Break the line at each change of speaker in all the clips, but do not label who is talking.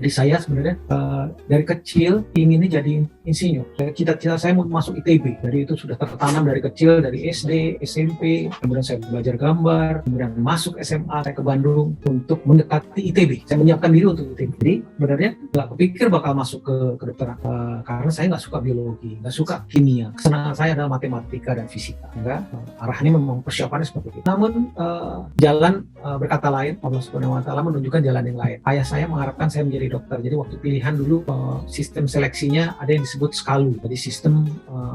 Jadi saya sebenarnya dari kecil inginnya jadi insinyur. Cita-cita saya mau masuk ITB. Jadi itu sudah tertanam dari kecil, dari SD, SMP. Kemudian saya belajar gambar. Kemudian masuk SMA, saya ke Bandung untuk mendekati ITB. Saya menyiapkan diri untuk ITB. Jadi sebenarnya nggak kepikir bakal masuk ke kedokteran karena saya nggak suka biologi, nggak suka kimia. Kesenangan saya adalah matematika dan fisika. Enggak, arahnya memang persiapannya seperti itu. Namun jalan berkata lain, Allah Subhanahu Wa Taala menunjukkan jalan yang lain. Ayah saya mengharapkan saya menjadi dokter. Jadi waktu pilihan dulu sistem seleksinya ada yang disebut SKALU. Jadi sistem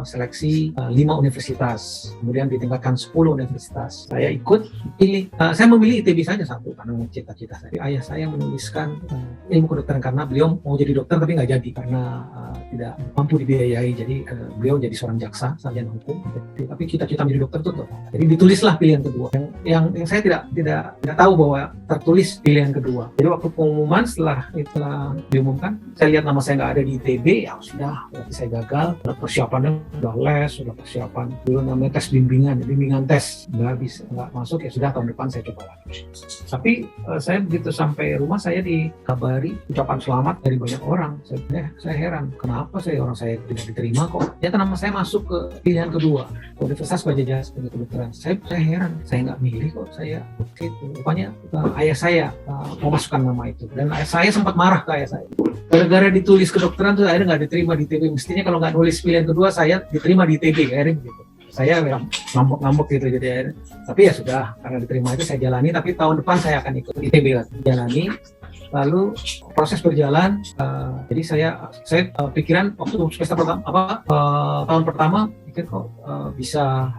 seleksi 5 universitas, kemudian ditingkatkan 10 universitas. Saya ikut pilih. Saya memilih ITB saja satu karena cita-cita saya. Ayah saya menuliskan ilmu kedokteran karena beliau mau jadi dokter tapi nggak jadi karena tidak mampu dibiayai. Jadi beliau jadi seorang jaksa, sarjana hukum. Tapi cita-cita menjadi dokter itu tetap. Jadi ditulislah pilihan kedua. Yang saya tidak tahu bahwa tertulis pilihan kedua. Jadi waktu pengumuman setelah diumumkan, saya lihat nama saya nggak ada di ITB, ya sudah, berarti saya gagal. Persiapannya sudah les, sudah persiapan. Dulu namanya tes bimbingan tes, nggak masuk, ya sudah tahun depan saya coba lagi. Tapi saya begitu sampai rumah saya dikabari ucapan selamat dari banyak orang. Saya heran, kenapa orang saya tidak diterima kok? Ternyata nama saya masuk ke pilihan kedua, Universitas Padjadjaran Kedokteran. Saya heran, saya nggak milih kok, saya gitu. Rupanya ayah saya mau masukkan nama itu, dan ayah saya sempat marah ke ayah saya. Gara-gara ditulis kedokteran tuh akhirnya nggak diterima di ITB. Mestinya kalau nggak nulis pilihan kedua saya diterima di ITB, akhirnya gitu. Saya ngambek gitu jadi akhirnya. Tapi ya sudah, karena diterima itu saya jalani. Tapi tahun depan saya akan ikut ITB lagi, jalani. Lalu proses berjalan, jadi saya pikiran waktu semester pertama tahun pertama pikir kok bisa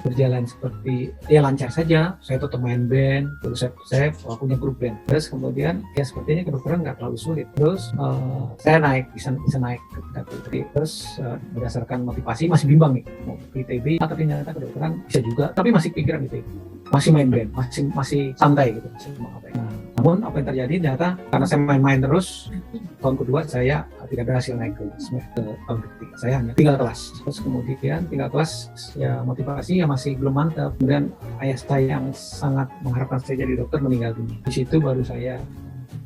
berjalan seperti ya lancar saja. Saya tetap main band, terus saya punya grup band. Terus kemudian ya sepertinya kedokteran nggak terlalu sulit. Terus saya bisa naik ke tingkat putri. Terus berdasarkan motivasi masih bimbang nih mau ke ITB, tapi ternyata kedokteran bisa juga. Tapi masih pikiran ITB, masih main band, masih santai gitu. Namun apa yang terjadi ternyata karena saya main-main terus, tahun kedua saya tidak berhasil naik ke tahun ketiga. Saya hanya tinggal kelas. Terus kemudian tinggal kelas ya motivasi ya masih belum mantap. Kemudian ayah saya yang sangat mengharapkan saya jadi dokter meninggal dunia. Di situ baru saya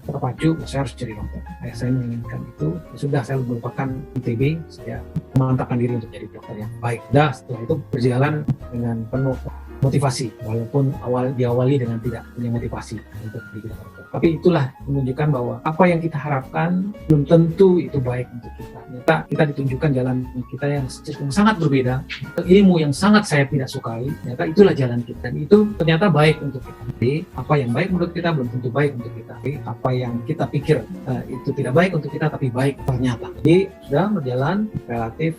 terpacu, saya harus jadi dokter. Ayah saya menginginkan itu. Sudah saya melupakan ITB, saya memantapkan diri untuk jadi dokter yang baik. Setelah itu berjalan dengan penuh motivasi, walaupun diawali dengan tidak punya motivasi untuk jadi dokter. Tapi itulah menunjukkan bahwa apa yang kita harapkan belum tentu itu baik untuk kita. Ternyata kita ditunjukkan jalan kita yang sangat berbeda, ilmu yang sangat saya tidak sukai. Ternyata itulah jalan kita. Dan itu ternyata baik untuk kita. Jadi apa yang baik menurut kita belum tentu baik untuk kita. Jadi apa yang kita pikir itu tidak baik untuk kita, tapi baik ternyata. Jadi sudah berjalan relatif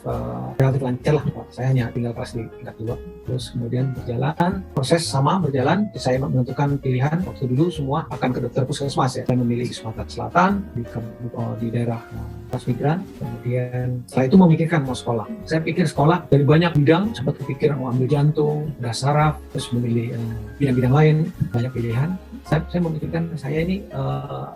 lancar lah. Saya hanya tinggal kelas di tingkat 2. Terus kemudian proses sama berjalan. Saya menentukan pilihan. Waktu dulu semua akan ke dokter puskesmas ya. Saya memilih Sumatera Selatan di daerah transmigran. Kemudian setelah itu memikirkan mau sekolah. Saya pikir sekolah dari banyak bidang, sempat kepikiran mau ambil jantung, bedah saraf, terus memilih bidang-bidang lain, banyak pilihan. Saya memikirkan saya ini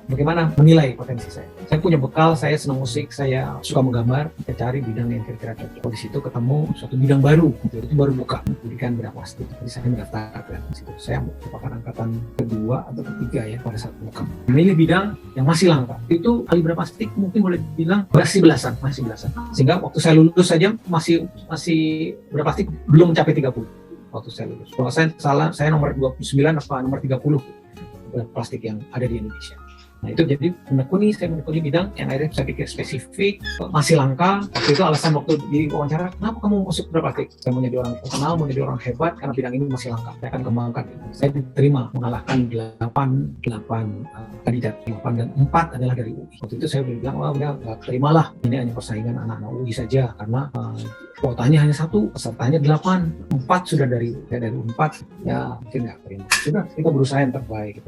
bagaimana menilai potensi saya. Saya punya bekal, saya senang musik, saya suka menggambar. Saya cari bidang yang kira-kira cocok. Di situ ketemu suatu bidang baru, itu baru buka, pendidikan bedah plastik. Jadi saya mendaftarkan di situ. Saya merupakan angkatan kedua atau ketiga ya pada saat buka. Memilih bidang yang masih langka. Itu ahli bedah plastik mungkin boleh dibilang masih belasan. Sehingga waktu saya lulus saja masih bedah plastik belum mencapai 30 waktu saya lulus. Kalau saya salah, saya nomor 29 atau nomor 30 plastik yang ada di Indonesia. Nah itu jadi saya menekuni bidang yang akhirnya saya pikir spesifik, masih langka. Waktu itu alasan waktu di wawancara, kenapa kamu masuk bedah plastik? Saya mau jadi orang terkenal, mau jadi orang hebat karena bidang ini masih langka. Saya akan kembangkan. Saya diterima mengalahkan 8 kandidat, 8 dan 4 adalah dari UI. Waktu itu saya bilang, wah udah gak terimalah, ini hanya persaingan anak-anak UI saja karena kuotanya hanya 1, pesertanya 8, 4 sudah dari 4, ya mungkin nggak terima. Sudah, kita berusaha yang terbaik,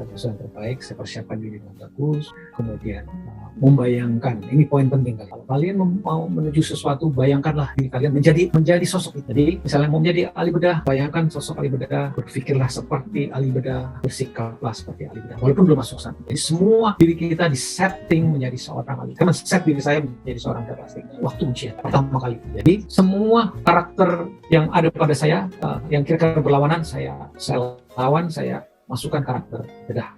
saya persiapkan diri dengan bagus, kemudian membayangkan, ini poin penting kalau kalian mau menuju sesuatu, bayangkanlah diri kalian menjadi sosok itu. Jadi misalnya mau menjadi ahli bedah, bayangkan sosok ahli bedah, berpikirlah seperti ahli bedah, bersikaplah seperti ahli bedah, walaupun belum masuk sana. Jadi semua diri kita disetting menjadi seorang ahli. Karena set diri saya menjadi seorang bedah plastik waktu ujian pertama kali. Jadi semua karakter yang ada pada saya, yang kira-kira berlawanan, saya lawan, saya masukkan karakter bedah.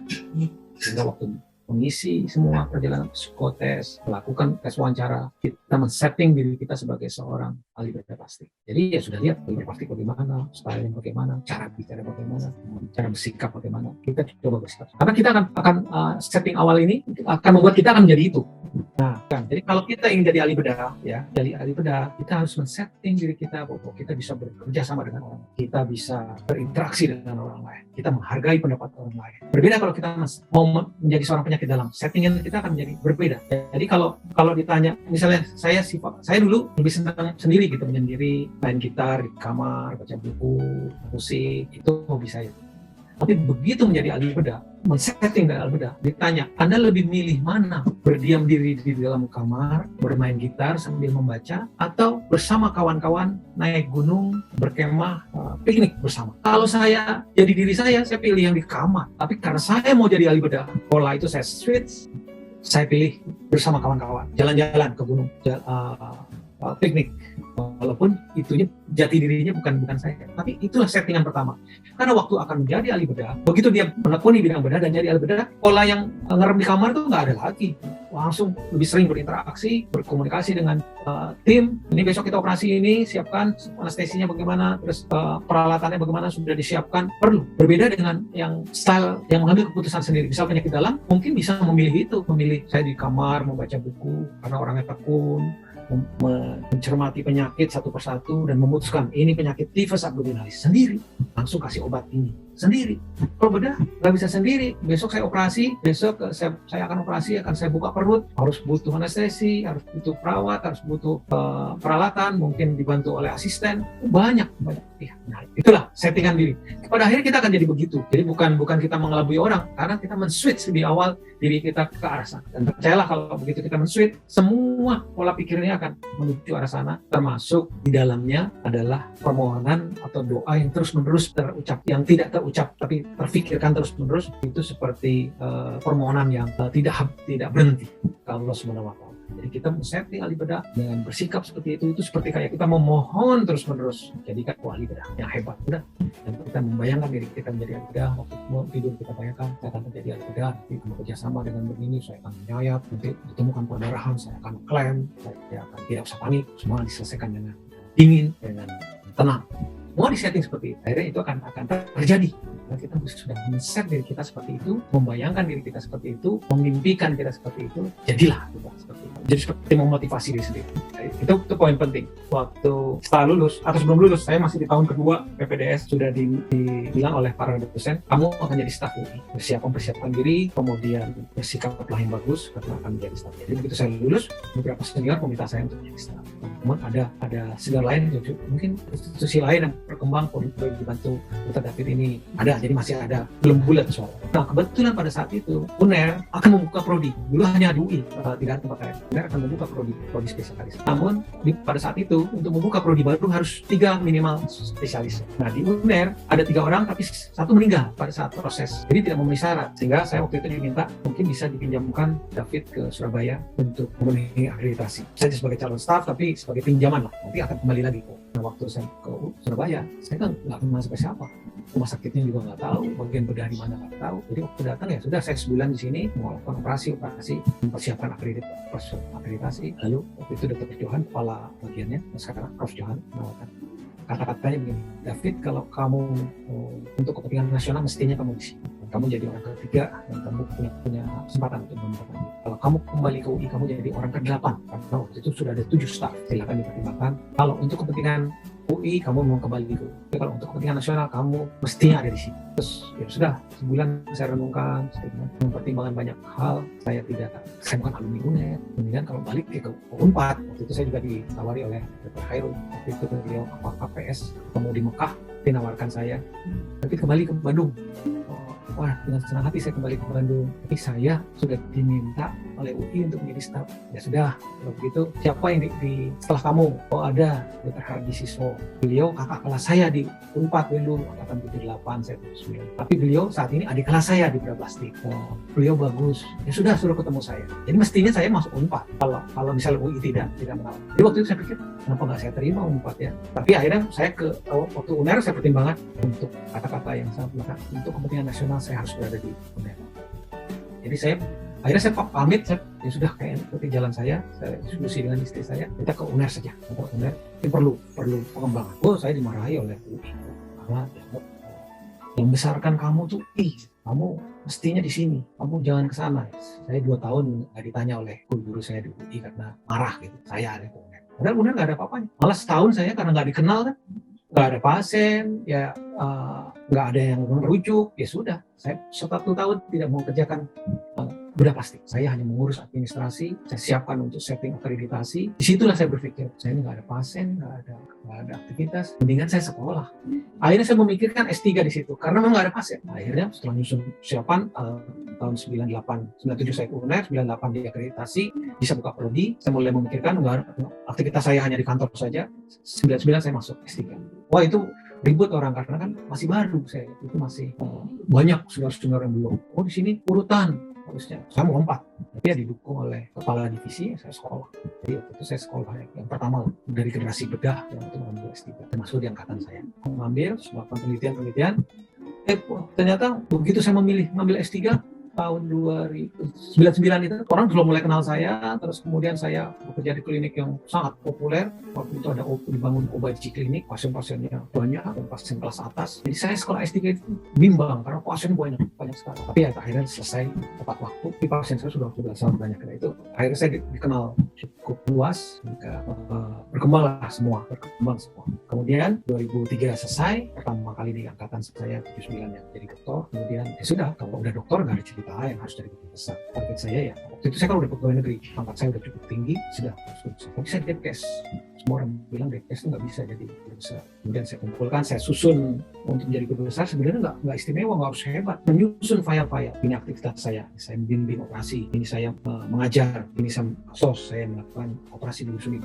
Sehingga waktu mengisi semua perjalanan psikotes, melakukan tes wawancara, kita men-setting diri kita sebagai seorang ahli berplastik. Jadi ya sudah lihat ahli berplastik bagaimana, style bagaimana, cara bicara bagaimana, cara bersikap bagaimana. Kita coba bersikap. Karena kita akan setting awal ini akan membuat kita akan menjadi itu. Nah, jadi kalau kita ingin jadi ahli bedah, ya, jadi ahli bedah, kita harus men-setting diri kita bahwa kita bisa bekerja sama dengan orang, kita bisa berinteraksi dengan orang lain, kita menghargai pendapat orang lain. Berbeda kalau kita mau menjadi seorang penyakit dalam, settingan kita akan menjadi berbeda. Jadi kalau ditanya, misalnya saya dulu lebih senang sendiri gitu, menyendiri, main gitar di kamar, baca buku, musik, itu hobi saya. Tapi begitu menjadi ahli bedah, men-setting dari ahli bedah, ditanya, Anda lebih milih mana? Berdiam diri di dalam kamar, bermain gitar sambil membaca, atau bersama kawan-kawan naik gunung, berkemah, piknik bersama? Kalau saya jadi diri saya pilih yang di kamar. Tapi karena saya mau jadi ahli bedah, pola itu saya switch, saya pilih bersama kawan-kawan, jalan-jalan ke gunung, piknik. Walaupun itunya jati dirinya bukan saya, tapi itulah settingan pertama. Karena waktu akan menjadi ahli bedah, begitu dia menekuni bidang bedah dan jadi ahli bedah, pola yang ngerem di kamar itu nggak ada lagi. Langsung lebih sering berinteraksi, berkomunikasi dengan tim. Ini besok kita operasi ini, siapkan anestesinya bagaimana, terus peralatannya bagaimana sudah disiapkan. Perlu berbeda dengan yang style yang mengambil keputusan sendiri. Misal penyakit dalam, mungkin bisa memilih itu, memilih saya di kamar membaca buku karena orangnya tekun, mencermati penyakit satu persatu dan memutuskan ini penyakit tifus abdominalis sendiri, langsung kasih obat ini sendiri. Kalau bedah nggak bisa sendiri, besok saya operasi, besok saya akan operasi, akan saya buka perut, harus butuh anestesi, harus butuh perawat, harus butuh peralatan, mungkin dibantu oleh asisten, banyak. Ya, nah, itulah settingan diri. Pada akhirnya kita akan jadi begitu. Jadi bukan kita mengelabui orang, karena kita men-switch di awal diri kita ke arah sana. Dan percayalah kalau begitu kita men-switch, semua pola pikirnya akan menuju arah sana, termasuk di dalamnya adalah permohonan atau doa yang terus-menerus terucap, yang tidak terucap tapi terfikirkan terus-menerus. Itu seperti permohonan yang tidak berhenti ke Allah Subhanahu wa Ta'ala. Jadi kita setting ahli bedah dengan bersikap seperti itu seperti kayak kita memohon terus-menerus jadikan ahli bedah yang hebat. Udah. Dan kita membayangkan diri kita menjadi ahli bedah, waktu mau tidur kita bayangkan saya akan menjadi ahli bedah, nanti bekerja sama dengan begini, saya akan menyayat, nanti ditemukan pendarahan, saya akan klaim, saya akan tidak usah panik, semua diselesaikan dengan dingin, dengan tenang. Semua disetting seperti itu, akhirnya itu akan terjadi. Nah, kita sudah men-set diri kita seperti itu, membayangkan diri kita seperti itu, memimpikan kita seperti itu, jadilah kita seperti itu. Jadi seperti memotivasi diri sendiri. Itu poin penting. Waktu setelah lulus atau sebelum lulus, saya masih di tahun kedua PPDS, sudah dibilang oleh para dosen, kamu akan jadi staf UI. Persiapkan diri, kemudian bersikaplah yang bagus karena akan menjadi staf. Jadi begitu saya lulus, beberapa senior meminta saya untuk menjadi staf. Namun ada senior lain, mungkin institusi lain yang berkembang, dibantu Dr. David ini ada, jadi masih ada, belum bulat soal. Nah, kebetulan pada saat itu UNER akan membuka prodi. Dulu hanya di UI, tidak ada tempat lain. UNER akan membuka prodi spesialis. Namun pada saat itu untuk membuka prodi baru harus 3 minimal spesialis. Nah, di UNER ada 3 orang tapi 1 meninggal pada saat proses. Jadi tidak memenuhi syarat. Sehingga saya waktu itu diminta mungkin bisa dipinjamkan David ke Surabaya untuk memenuhi akreditasi. Saya sebagai calon staf tapi sebagai pinjaman lah. Nanti akan kembali lagi kok. Nah, waktu saya ke Surabaya, saya kan nggak kenal siapa-siapa. Rumah sakitnya juga nggak tahu, bagian bedah di mana nggak tahu. Jadi waktu datang ya sudah, saya sebulan di sini melakukan operasi, mempersiapkan akreditasi. Lalu waktu itu Dr. Johan, kepala bagiannya, sekarang Prof. Johan menawarkan. Kata-katanya begini, David, kalau kamu untuk kepentingan nasional mestinya kamu di sini. Kamu jadi orang ketiga dan kamu punya kesempatan untuk memperbaiki. Kalau kamu kembali ke UI, kamu jadi orang ke-8 karena waktu itu sudah ada 7 staf. Silakan dipertimbangkan. Kalau untuk kepentingan UI, kamu mau kembali ke UI. Tapi kalau untuk kepentingan nasional, kamu mestinya ada di sini. Terus ya sudah, sebulan saya renungkan, saya mempertimbangkan banyak hal. Saya bukan alumni UNER. Kemudian kalau balik ke UNPAD, waktu itu saya juga ditawari oleh Dr. Khairul. Waktu itu beliau KPS, ketemu di Mekah, dinawarkan saya. Tapi kembali ke Bandung. Wah, dengan senang hati saya kembali ke Bandung. Tapi saya sudah diminta oleh UI untuk menjadi staf. Ya sudah, kalau begitu siapa yang setelah kamu? Oh, ada Dr. Hardi Siswo. Beliau kakak kelas saya di UNPAD dulu, angkatan 78, saya 79. Tapi beliau saat ini adik kelas saya di Plastik. Beliau bagus. Ya sudah, suruh ketemu saya. Jadi mestinya saya masuk UNPAD. Kalau misalnya UI tidak menawar. Jadi waktu itu saya pikir, kenapa nggak saya terima UNPAD ya? Tapi akhirnya saya waktu UNER saya pertimbangkan untuk kata-kata yang sangat benar. Untuk kepentingan nasional saya harus berada di UNER. Jadi saya Akhirnya saya pamit, ya sudah kayak ikuti jalan saya diskusi dengan istri saya, kita ke UNER saja. Ke UNER, ini perlu pengembangan. Saya dimarahi oleh UI karena yang besarkan kamu tuh, kamu mestinya di sini, kamu jangan ke sana. Saya 2 tahun nggak ditanya oleh guru saya di UI karena marah gitu, saya gitu. Padahal UNER nggak ada apa-apanya. Malah setahun saya karena nggak dikenal kan, nggak ada pasien, ya nggak ada yang merujuk, ya sudah. Saya 1 tahun tidak mau kerjakan bedah plastik. Saya hanya mengurus administrasi, saya siapkan untuk setting akreditasi. Disitulah saya berpikir, saya ini nggak ada pasien, nggak ada aktivitas, mendingan saya sekolah. Akhirnya saya memikirkan S3 di situ, karena memang nggak ada pasien. Akhirnya setelah nyusun persiapan, tahun 97 saya ke UNER, 98 di akreditasi, bisa buka prodi, saya mulai memikirkan, aktivitas saya hanya di kantor saja, 99 saya masuk S3. Wah, itu ribut orang karena kan masih baru saya, itu masih banyak senior yang belum. Di sini urutan, harusnya saya mau lompat, tapi ya didukung oleh kepala divisi, saya sekolah. Jadi waktu itu saya sekolah yang pertama dari generasi bedah yang itu mengambil S3, termasuk di angkatan saya. Mengambil semua penelitian, ternyata begitu saya mengambil S3 tahun 2099 itu, orang sudah mulai kenal saya. Terus kemudian saya bekerja di klinik yang sangat populer. Waktu itu ada dibangun Obagi klinik, pasien-pasiennya banyak dan pasien kelas atas. Jadi saya sekolah S3 itu bimbang karena pasien banyak sekali. Tapi ya akhirnya selesai tepat waktu. Di pasien saya sudah sangat banyak. Karena itu akhirnya saya dikenal cukup luas, berkembang semua. Kemudian 2003 selesai, pertama kali di angkatan saya 79 yang jadi dokter. Kemudian ya sudah, kalau udah dokter nggak ada cerita yang harus dari guru besar. Target saya ya, waktu itu saya kan udah pegawai negeri, pangkat saya udah cukup tinggi, sudah tapi saya Depkes. Semua orang bilang Depkes itu nggak bisa jadi guru besar. Kemudian saya kumpulkan, saya susun untuk menjadi guru besar. Sebenarnya nggak istimewa, nggak harus hebat. Menyusun file-file, ini aktivitas saya membimbing operasi, ini saya mengajar, ini saya melakukan operasi di Usuni,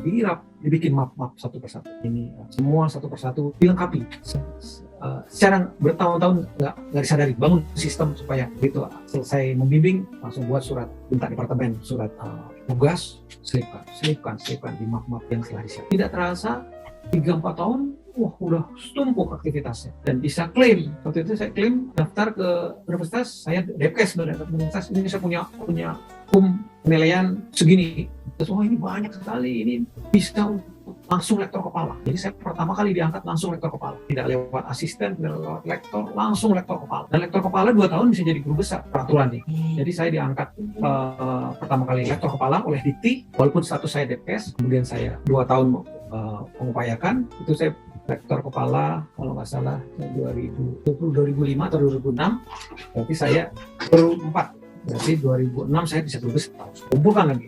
dibikin map satu persatu. Ini semua satu persatu dilengkapi. Secara bertahun-tahun nggak disadari, bangun sistem supaya gitu selesai membimbing langsung buat surat minta departemen, surat tugas, selipkan di map yang telah disiapkan. Tidak terasa 3-4 tahun udah setumpuk aktivitasnya dan bisa klaim. Waktu itu saya klaim daftar ke universitas, saya Depkes universitas ini, saya punya penilaian segini. Terus ini banyak sekali, ini bisa langsung lektor kepala. Jadi saya pertama kali diangkat langsung lektor kepala, tidak lewat asisten, tidak lewat lektor, langsung lektor kepala. Dan lektor kepala 2 tahun bisa jadi guru besar peraturan nih. Jadi saya diangkat pertama kali lektor kepala oleh Dikti, walaupun status saya Depkes. Kemudian saya 2 tahun mengupayakan, itu saya lektor kepala kalau nggak salah 2005 atau 2006. Berarti saya baru 4. Berarti 2006 saya bisa guru besar. Kumpulkan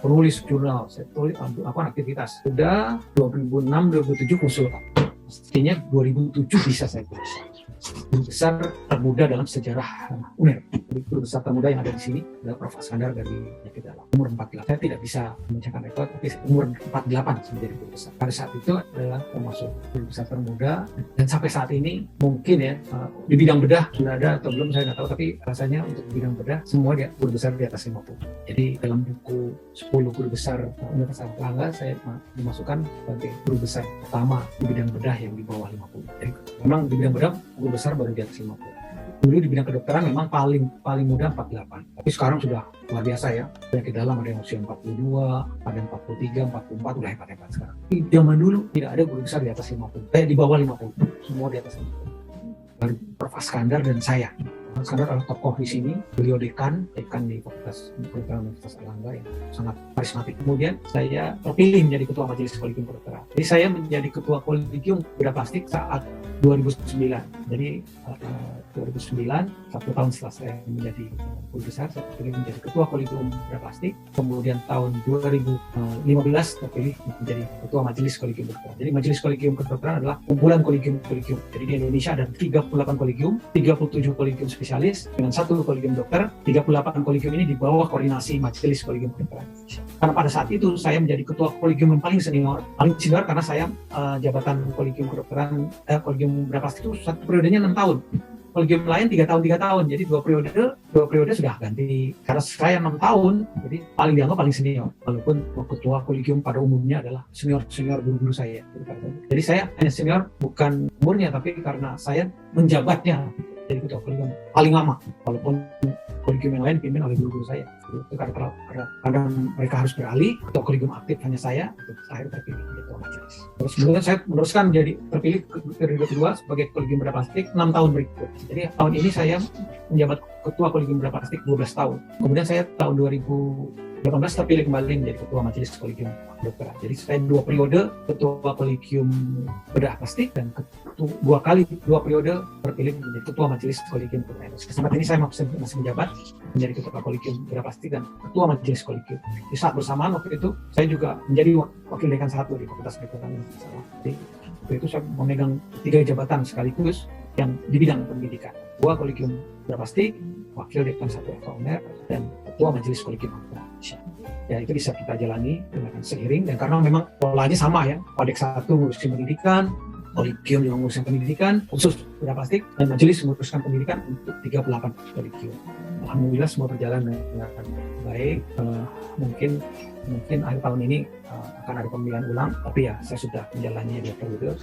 penulis jurnal, saya tulis aktivitas. Sudah 2006-2007 konsultan. Mestinya 2007 bisa saya tulis. Guru besar termuda dalam sejarah UNER. Guru besar termuda yang ada di sini adalah Prof. Askandar dari penyakit dalam, umur 48. Saya tidak bisa memecahkan rekor, tapi umur 48 menjadi guru besar. Pada saat itu adalah termasuk guru besar termuda, dan sampai saat ini mungkin ya di bidang bedah sudah ada atau belum saya nggak tahu, tapi rasanya untuk bidang bedah semua guru besar di atas 50. Jadi dalam buku 10 guru besar Universitas Erlangga saya dimasukkan sebagai guru besar pertama di bidang bedah yang di bawah 50. Jadi memang di bidang bedah guru besar baru di atas 50. Dulu di bidang kedokteran memang paling muda 48. Tapi sekarang sudah luar biasa ya. Penyakit dalam ada yang usia 42, ada yang 43, 44, udah hebat-hebat sekarang. Di zaman dulu tidak ada guru besar di atas 50. Di bawah 50. Semua di atas 50. Baru Prof. Askandar dan saya. Askandar adalah tokoh di sini, beliau dekan di Fakultas Kedokteran Universitas Erlangga yang sangat karismatik. Kemudian saya terpilih menjadi ketua majelis kolegium kedokteran. Jadi saya menjadi ketua kolegium bedah plastik saat 2009. Jadi 2009, 1 tahun setelah saya menjadi guru besar, saya terpilih menjadi ketua kolegium bedah plastik. Kemudian tahun 2015 terpilih menjadi ketua majelis kolegium kedokteran. Jadi majelis kolegium kedokteran adalah kumpulan kolegium. Jadi di Indonesia ada 38 kolegium, 37 kolegium spesialis dengan 1 kolegium dokter. 38 kolegium ini di bawah koordinasi majelis kolegium kedokteran. Karena pada saat itu saya menjadi ketua kolegium yang paling senior karena saya jabatan kolegium kedokteran, kolegium bedah plastik itu satu periodenya 6 tahun. Kolegium lain 3 tahun, jadi 2 periode sudah ganti. Karena saya 6 tahun, jadi dianggap paling senior. Walaupun ketua kolegium pada umumnya adalah senior guru-guru saya. Jadi saya hanya senior bukan umurnya, tapi karena saya menjabatnya. jadi ketua kolegium paling lama, walaupun kolegium yang lain dipimpin oleh guru-guru saya. Itu karena mereka harus beralih, ketua kolegium aktif hanya saya, saya terpilih menjadi ketua majelis. Terus kemudian saya meneruskan menjadi terpilih periode kedua sebagai kolegium bedah plastik 6 tahun berikut. Jadi tahun ini saya menjabat ketua kolegium bedah plastik 12 tahun. Kemudian saya tahun 2018 terpilih kembali menjadi ketua majelis kolegium kedokteran. Jadi saya 2 periode ketua kolegium bedah plastik dan dua periode terpilih menjadi ketua majelis kolegium kedokteran. Kesempatan ini saya masih menjabat menjadi ketua kolegium bedah plastik dan ketua majelis kolegium. Di saat bersamaan waktu itu saya juga menjadi wakil dekan 1 di Fakultas Kedokteran. Jadi waktu itu saya memegang 3 jabatan sekaligus yang di bidang pendidikan. Ketua kolegium bedah plastik, wakil dekan 1 FKUNER, dan ketua majelis kolegium kedokteran. Ya itu bisa kita jalani dengan seiring, dan karena memang polanya sama ya, Kodeks 1 ngurusin pendidikan, kolegium juga ngurusin pendidikan khusus bedah plastik, dan majelis menguruskan pendidikan untuk 38 kolegium. Alhamdulillah semua berjalan dengan baik. Mungkin akhir tahun ini akan ada pemilihan ulang, tapi ya saya sudah menjalani 2 periode,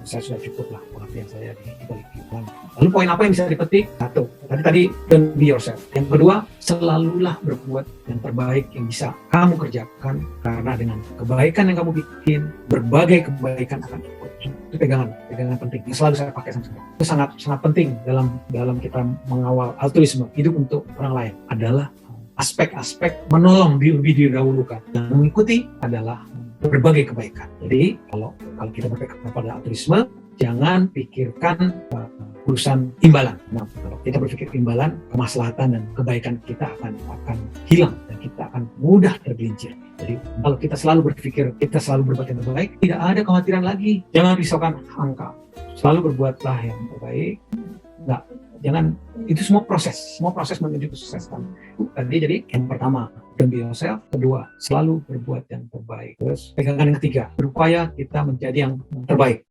saya sudah cukup lah pengabdian saya di kolegium. Lalu poin apa yang bisa dipetik? 1, tadi don't be yourself. Yang kedua, selalulah berbuat yang terbaik yang bisa kamu kerjakan, karena dengan kebaikan yang kamu bikin, berbagai kebaikan akan ikut. Itu pegangan penting yang selalu saya pakai sampai sekarang. Itu sangat penting dalam kita mengawal altruisme, hidup untuk orang lain, adalah aspek-aspek menolong lebih didahulukan, dan mengikuti adalah berbagai kebaikan. Jadi kalau kita berpikir pada altruisme, jangan pikirkan urusan imbalan. Nah, kalau kita berpikir imbalan, kemaslahatan dan kebaikan kita akan hilang, dan kita akan mudah tergelincir. Jadi kalau kita selalu berpikir, kita selalu berbuat yang terbaik, tidak ada kekhawatiran lagi. Jangan risaukan angka, selalu berbuatlah yang terbaik. Jangan, itu semua proses menuju kesuksesan. Jadi yang pertama, don't be yourself. Kedua, selalu berbuat yang terbaik. Terus pegangan yang ketiga, berupaya kita menjadi yang terbaik.